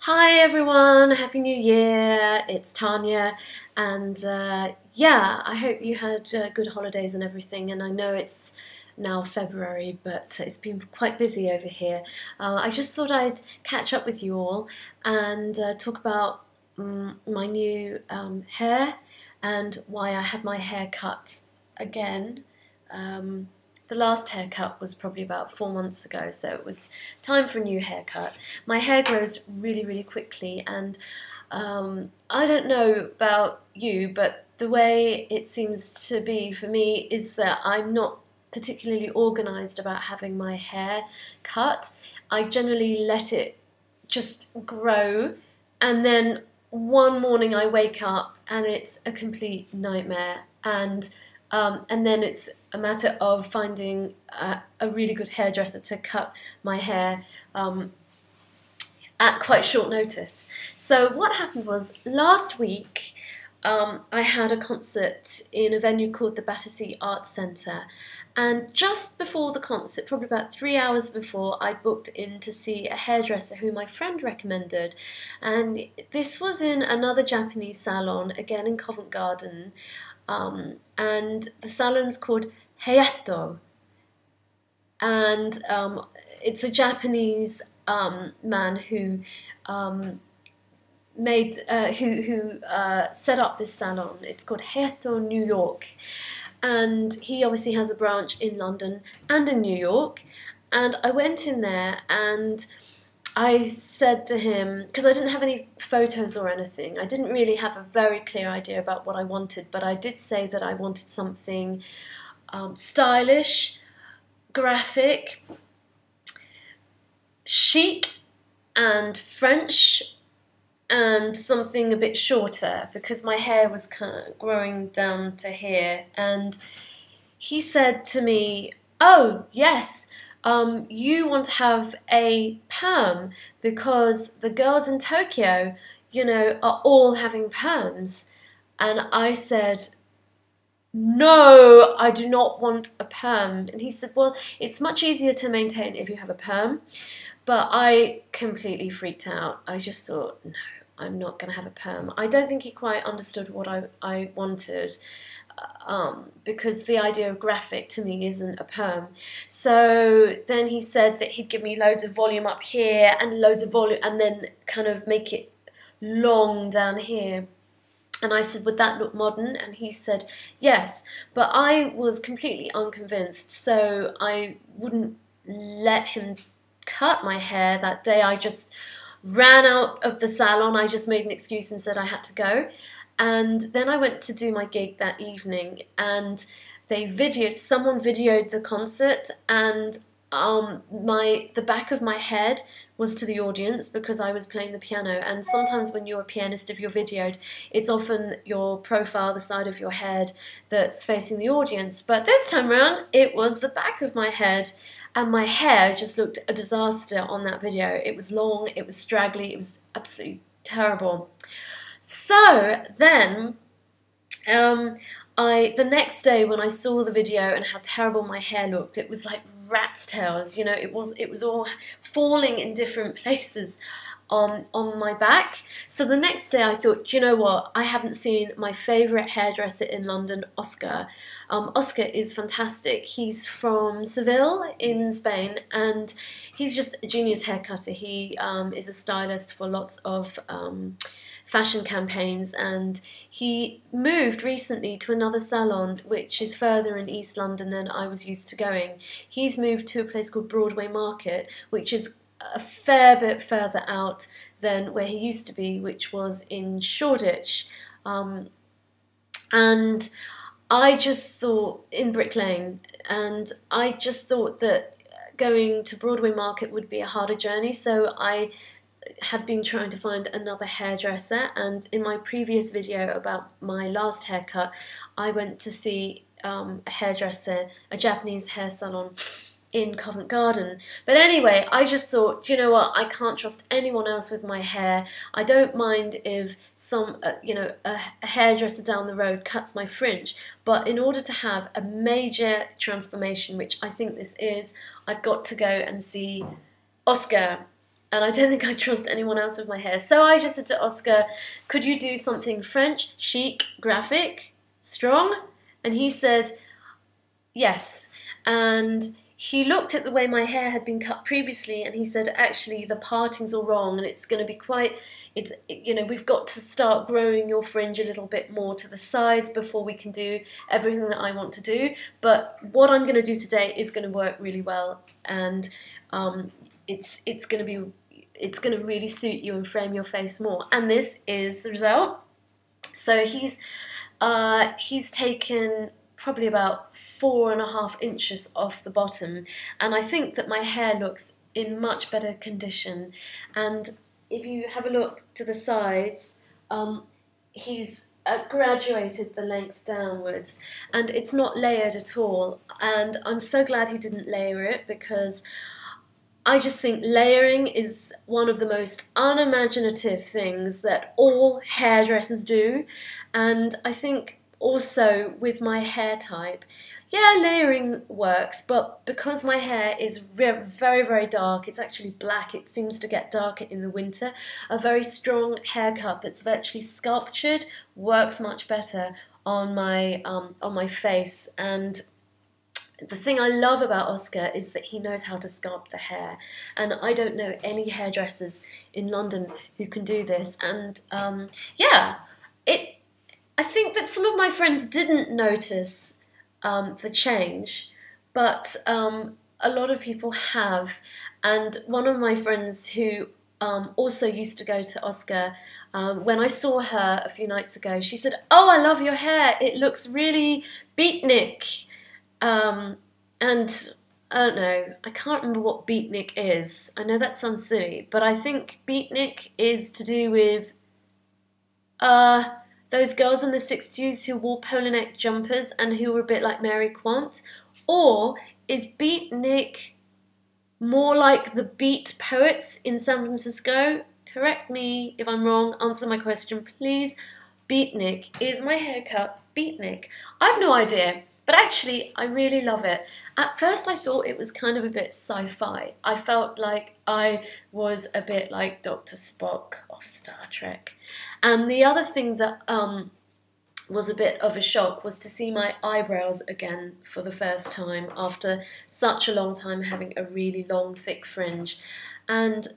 Hi everyone, Happy New Year, it's Tanya, and yeah, I hope you had good holidays and everything, and I know it's now February, but it's been quite busy over here. I just thought I'd catch up with you all and talk about my new hair and why I had my hair cut again. Um, the last haircut was probably about 4 months ago, so it was time for a new haircut. My hair grows really, really quickly, and I don't know about you, but the way it seems to be for me is that I'm not particularly organized about having my hair cut. I generally let it just grow, and then one morning I wake up and it's a complete nightmare, and then it's a matter of finding a really good hairdresser to cut my hair at quite short notice. So what happened was last week I had a concert in a venue called the Battersea Arts Centre, and just before the concert, probably about 3 hours before, I booked in to see a hairdresser who my friend recommended, and this was in another Japanese salon, again in Covent Garden, and the salon's called Hayato, and it's a Japanese man who set up this salon. It's called Hayato New York, and he obviously has a branch in London and in New York. And I went in there and I said to him, because I didn't have any photos or anything, I didn't really have a very clear idea about what I wanted, but I did say that I wanted something stylish, graphic, chic and French, and something a bit shorter because my hair was kind of growing down to here. And he said to me, "Oh yes, you want to have a perm because the girls in Tokyo, are all having perms." And I said, "No, I do not want a perm." And he said, "Well, it's much easier to maintain if you have a perm." But I completely freaked out. I just thought, no, I'm not going to have a perm. I don't think he quite understood what I wanted, because the idea of graphic to me isn't a perm. So then he said that he'd give me loads of volume up here and loads of volume, and then kind of make it long down here. And I said, "Would that look modern?" And he said, "Yes." But I was completely unconvinced, so I wouldn't let him cut my hair that day. I just ran out of the salon. I just made an excuse and said I had to go. And then I went to do my gig that evening, and someone videoed the concert, and the back of my head was to the audience because I was playing the piano. And sometimes when you're a pianist, if you're videoed, it's often your profile, the side of your head, that's facing the audience. But this time around, it was the back of my head. And my hair just looked a disaster on that video. It was long, it was straggly, it was absolutely terrible. So then, the next day when I saw the video and how terrible my hair looked, it was like rat's tails, it was all falling in different places on my back. So the next day I thought, do you know what? I haven't seen my favourite hairdresser in London, Oskar. Oskar is fantastic. He's from Seville in Spain, and he's just a genius haircutter. He is a stylist for lots of fashion campaigns, and he moved recently to another salon which is further in East London than I was used to going. He's moved to a place called Broadway Market, which is a fair bit further out than where he used to be, which was in Shoreditch. And I just thought, in Brick Lane, and I just thought that going to Broadway Market would be a harder journey, so I had been trying to find another hairdresser. And in my previous video about my last haircut, I went to see a hairdresser, a Japanese hair salon in Covent Garden. But anyway, I just thought, do you know what, I can't trust anyone else with my hair. I don't mind if a hairdresser down the road cuts my fringe, but in order to have a major transformation, which I think this is, I've got to go and see Oskar. and I don't think I trust anyone else with my hair. So I just said to Oskar, could you do something French, chic, graphic, strong? And he said, yes. And he looked at the way my hair had been cut previously, and he said, actually, the parting's all wrong, and it's going to be quite, we've got to start growing your fringe a little bit more to the sides before we can do everything that I want to do. But what I'm going to do today is going to work really well, and it's going to really suit you and frame your face more. And this is the result. So he's taken probably about 4.5 inches off the bottom, and I think that my hair looks in much better condition. And if you have a look to the sides, he's graduated the length downwards, and it's not layered at all, and I'm so glad he didn't layer it, because I just think layering is one of the most unimaginative things that all hairdressers do. And I think also with my hair type, yeah, layering works, but because my hair is very, very dark, it's actually black, it seems to get darker in the winter, a very strong haircut that's virtually sculptured works much better on my face. And the thing I love about Oskar is that he knows how to sculpt the hair, and I don't know any hairdressers in London who can do this. And yeah, I think that some of my friends didn't notice the change, but a lot of people have. And one of my friends who also used to go to Oskar, when I saw her a few nights ago, she said, "Oh, I love your hair, it looks really beatnik." And I don't know, I can't remember what beatnik is. I know that sounds silly, but I think beatnik is to do with those girls in the 60s who wore polo neck jumpers and who were a bit like Mary Quant. Or is beatnik more like the beat poets in San Francisco? Correct me if I'm wrong, answer my question please. Beatnik, is my haircut beatnik? I've no idea. But actually, I really love it. At first, I thought it was kind of a bit sci-fi. I felt like I was a bit like Dr. Spock of Star Trek. And the other thing that was a bit of a shock was to see my eyebrows again for the first time after such a long time having a really long, thick fringe. And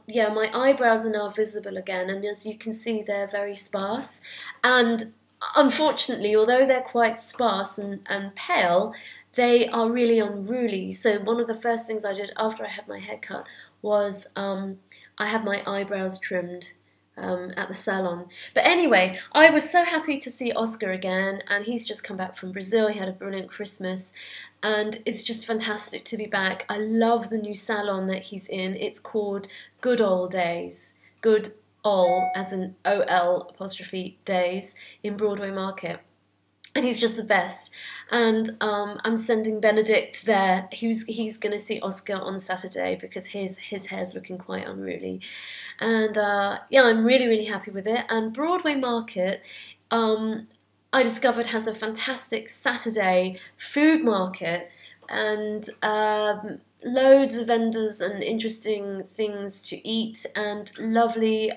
yeah, my eyebrows are now visible again, and as you can see, they're very sparse. And unfortunately, although they're quite sparse and pale, they are really unruly. So one of the first things I did after I had my hair cut was I had my eyebrows trimmed at the salon. But anyway, I was so happy to see Oskar again, and he's just come back from Brazil. He had a brilliant Christmas, and it's just fantastic to be back. I love the new salon that he's in. It's called Good Old Days. Good Ol, as in O-L apostrophe days, in Broadway Market. And he's just the best. And I'm sending Benedict there. He's going to see Oskar on Saturday because his hair's looking quite unruly. And yeah, I'm really happy with it. And Broadway Market, I discovered, has a fantastic Saturday food market, and loads of vendors and interesting things to eat, and lovely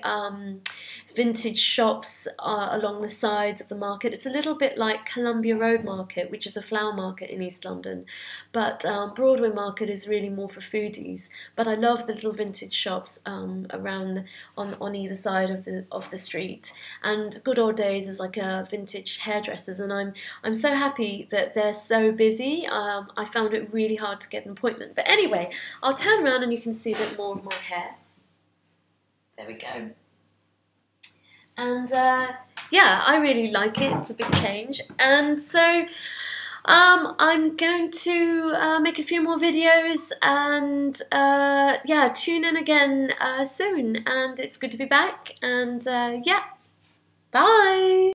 vintage shops along the sides of the market. It's a little bit like Columbia Road Market, which is a flower market in East London, but Broadway Market is really more for foodies. But I love the little vintage shops around on either side of the street. And Good Old Days is like a vintage hairdressers, and I'm so happy that they're so busy. I found it really hard to get an appointment. But anyway, I'll turn around and you can see a bit more of my hair. There we go. And yeah, I really like it. It's a big change. And so I'm going to make a few more videos, and yeah, tune in again soon. And it's good to be back. And yeah, bye.